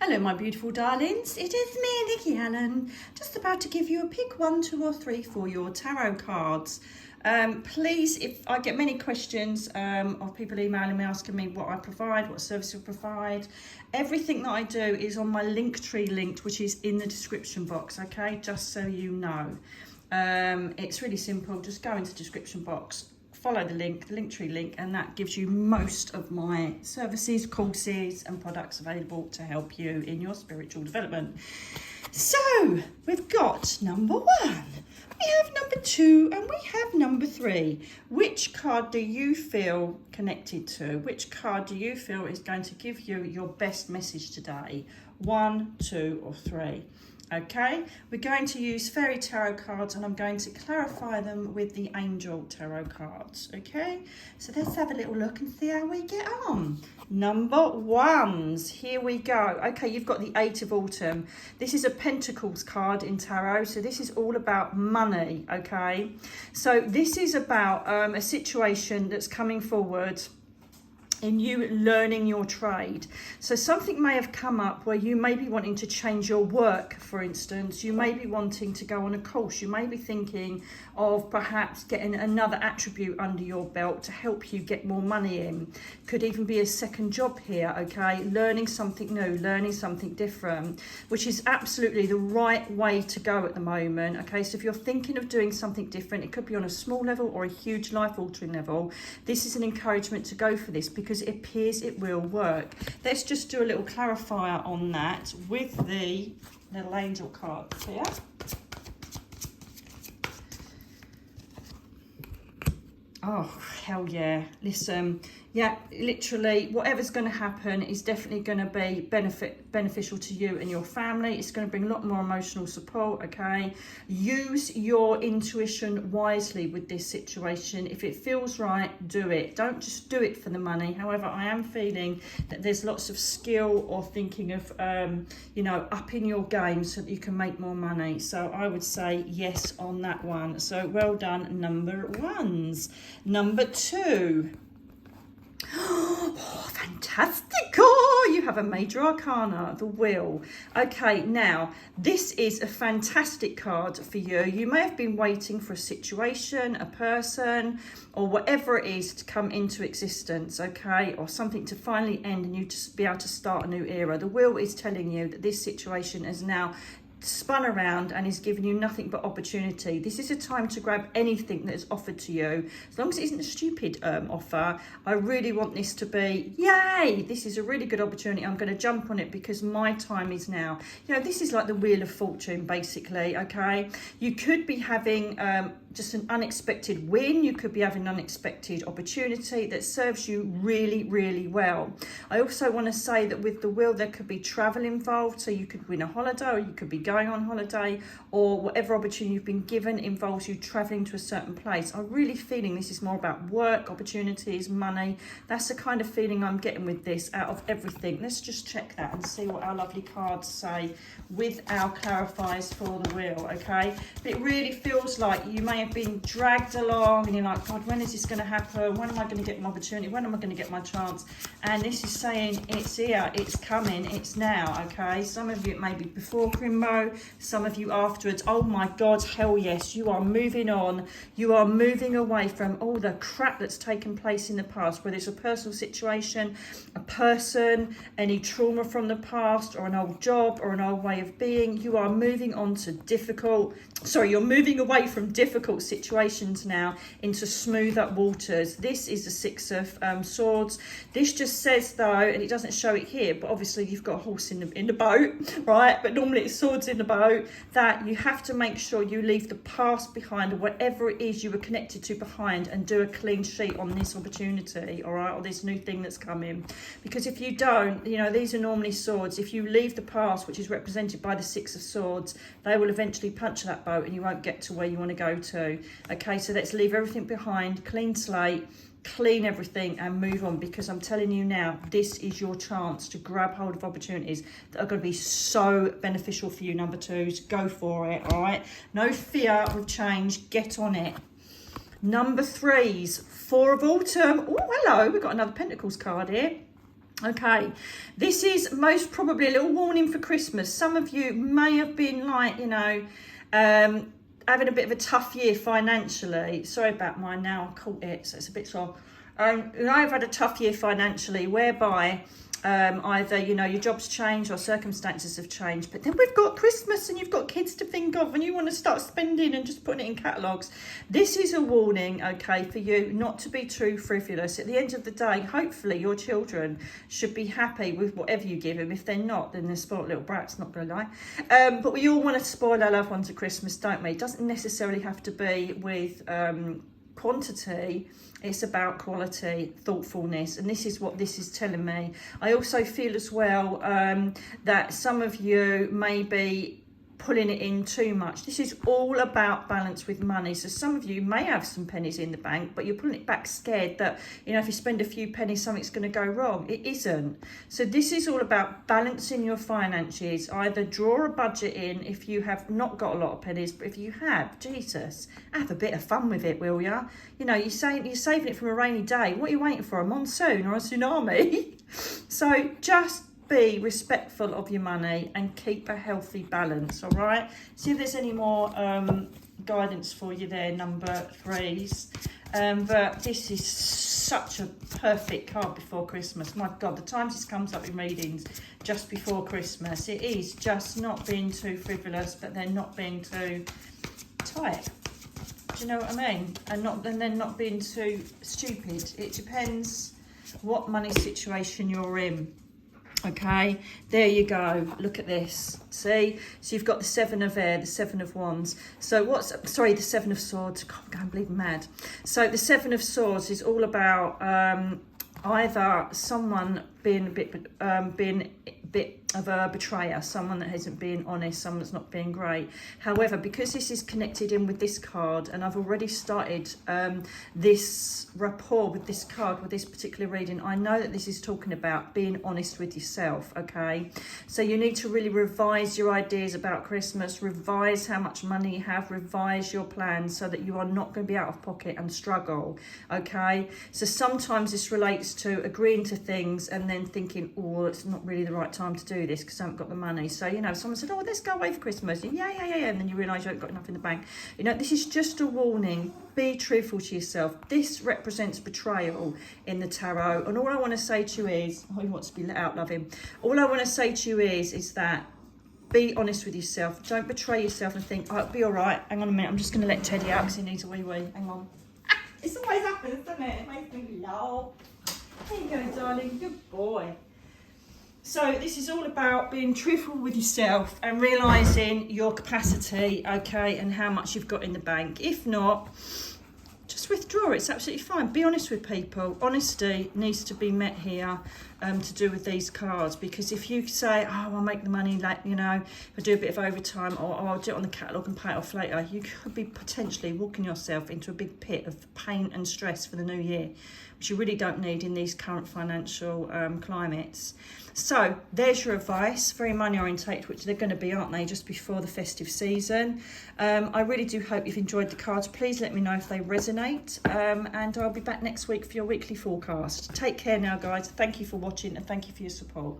Hello my beautiful darlings, it is me, Nikki Allen, just about to give you a pick 1, 2 or 3 for your tarot cards. Please, if I get many questions of people emailing me asking me what I provide, what service I provide, everything that I do is on my Linktree link, which is in the description box, okay, just so you know. It's really simple, just go into the description box, follow the link, the Linktree link, and that gives you most of my services, courses and products available to help you in your spiritual development. So we've got number 1, we have number 2 and we have number 3. Which card do you feel connected to? Which card do you feel is going to give you your best message today? 1, 2 or 3? Okay, we're going to use fairy tarot cards and I'm going to clarify them with the angel tarot cards. Okay, so let's have a little look and see how we get on. Number 1s, here we go. Okay, you've got the 8 of Autumn. This is a Pentacles card in tarot, so this is all about money. Okay, so this is about a situation that's coming forward in you learning your trade. So something may have come up where you may be wanting to change your work, for instance. You may be wanting to go on a course. You may be thinking of perhaps getting another attribute under your belt to help you get more money in. Could even be a second job here, okay? Learning something new, learning something different, which is absolutely the right way to go at the moment, okay? So if you're thinking of doing something different, it could be on a small level or a huge life-altering level. This is an encouragement to go for this because it appears it will work. Let's just do a little clarifier on that with the little angel cards here. Oh, hell yeah. Listen, yeah, literally, whatever's going to happen is definitely going to be beneficial to you and your family. It's going to bring a lot more emotional support, okay? Use your intuition wisely with this situation. If it feels right, do it. Don't just do it for the money. However, I am feeling that there's lots of skill or thinking of, you know, upping your game so that you can make more money. So I would say yes on that one. So well done, number 1s. Number 2. Oh, fantastical! You have a major arcana, the Wheel. Okay, now, this is a fantastic card for you. You may have been waiting for a situation, a person, or whatever it is to come into existence, okay? Or something to finally end and you just be able to start a new era. The Wheel is telling you that this situation is now spun around and is giving you nothing but opportunity. This is a time to grab anything that is offered to you, as long as it isn't a stupid offer. I really want this to be, yay, this is a really good opportunity. I'm going to jump on it because my time is now. You know, this is like the Wheel of Fortune, basically, okay? You could be having just an unexpected win. You could be having an unexpected opportunity that serves you really, really well. I also want to say that with the Wheel, there could be travel involved, so you could win a holiday or you could be going on holiday, or whatever opportunity you've been given involves you traveling to a certain place. I'm really feeling this is more about work, opportunities, money. That's the kind of feeling I'm getting with this out of everything. Let's just check that and see what our lovely cards say with our clarifiers for the Wheel, okay? But it really feels like you may have been dragged along and you're like, God, when is this going to happen? When am I going to get my opportunity? When am I going to get my chance? And this is saying it's here, it's coming, it's now, okay? Some of you, it may be before Crimbo, some of you afterwards. Oh my God, hell yes, you are moving on. You are moving away from all the crap that's taken place in the past, whether it's a personal situation, a person, any trauma from the past, or an old job, or an old way of being. You are moving on to you're moving away from difficult situations now into smoother waters. This is the 6 of Swords. This just says, though, and it doesn't show it here, but obviously you've got a horse in the boat, right? But normally it's swords in the boat, that you have to make sure you leave the past behind, or whatever it is you were connected to behind, and do a clean sheet on this opportunity, all right, or this new thing that's coming. Because if you don't, you know, these are normally swords. If you leave the past, which is represented by the 6 of Swords, they will eventually punch that boat and you won't get to where you want to go to. Okay, so let's leave everything behind, clean slate, clean everything and move on, because I'm telling you now, this is your chance to grab hold of opportunities that are going to be so beneficial for you, number 2s. Go for it, all right? No fear with change. Get on it. Number 3s, 4 of Autumn. Oh, hello. We've got another Pentacles card here. Okay, this is most probably a little warning for Christmas. Some of you may have been like, you know, having a bit of a tough year financially. Sorry about mine now, I caught it, so it's a bit sore. I've had a tough year financially whereby either, you know, your job's changed or circumstances have changed, but then we've got Christmas and you've got kids to think of and you want to start spending and just putting it in catalogues. This is a warning, okay, for you not to be too frivolous. At the end of the day, hopefully your children should be happy with whatever you give them. If they're not, then they're spoiled little brats, not gonna lie. But we all want to spoil our loved ones at Christmas, don't we? It doesn't necessarily have to be with quantity. It's about quality, thoughtfulness, and this is what this is telling me. I also feel as well that some of you may be pulling it in too much. This is all about balance with money. So some of you may have some pennies in the bank, but you're pulling it back scared that, you know, if you spend a few pennies, something's going to go wrong. It isn't. So this is all about balancing your finances. Either draw a budget in if you have not got a lot of pennies, but if you have, Jesus, have a bit of fun with it, will ya? You know, you're saving it from a rainy day. What are you waiting for, a monsoon or a tsunami? So just be respectful of your money and keep a healthy balance, all right? See if there's any more guidance for you there, number 3s. But this is such a perfect card before Christmas. My God, the times this comes up in readings just before Christmas, it is just not being too frivolous, but then not being too tight. Do you know what I mean? And then not being too stupid. It depends what money situation you're in. Okay, there you go. Look at this. See? So you've got the 7 of air, the 7 of wands. So the 7 of swords. God, I'm going bleeding mad. So the 7 of swords is all about either someone being a bit of a betrayer, someone that isn't being honest, someone that's not being great. However, because this is connected in with this card, and I've already started this rapport with this card, with this particular reading, I know that this is talking about being honest with yourself, okay? So you need to really revise your ideas about Christmas, revise how much money you have, revise your plans so that you are not going to be out of pocket and struggle, okay? So sometimes this relates to agreeing to things and then thinking, oh, it's not really the right time to do this because I haven't got the money. So, you know, someone said, oh, let's go away for Christmas. Yeah. And then you realise you haven't got enough in the bank. You know, this is just a warning. Be truthful to yourself. This represents betrayal in the tarot. And all I want to say to you is, oh, he wants to be let out, love him. All I want to say to you is that be honest with yourself. Don't betray yourself and think, oh, it'll be all right. Hang on a minute. I'm just going to let Teddy out because he needs a wee. Hang on. It's always happens, doesn't it? It makes me laugh. There you go, darling. Good boy. So this is all about being truthful with yourself and realising your capacity, okay, and how much you've got in the bank. If not, just withdraw. It's absolutely fine. Be honest with people. Honesty needs to be met here to do with these cards, because if you say, oh, I'll make the money, like, you know, if I do a bit of overtime, or I'll do it on the catalogue and pay it off later, you could be potentially walking yourself into a big pit of pain and stress for the new year, which you really don't need in these current financial climates. So there's your advice, very money orientated, which they're going to be, aren't they, just before the festive season. I really do hope you've enjoyed the cards. Please let me know if they resonate, and I'll be back next week for your weekly forecast. Take care now, guys. Thank you for watching and thank you for your support.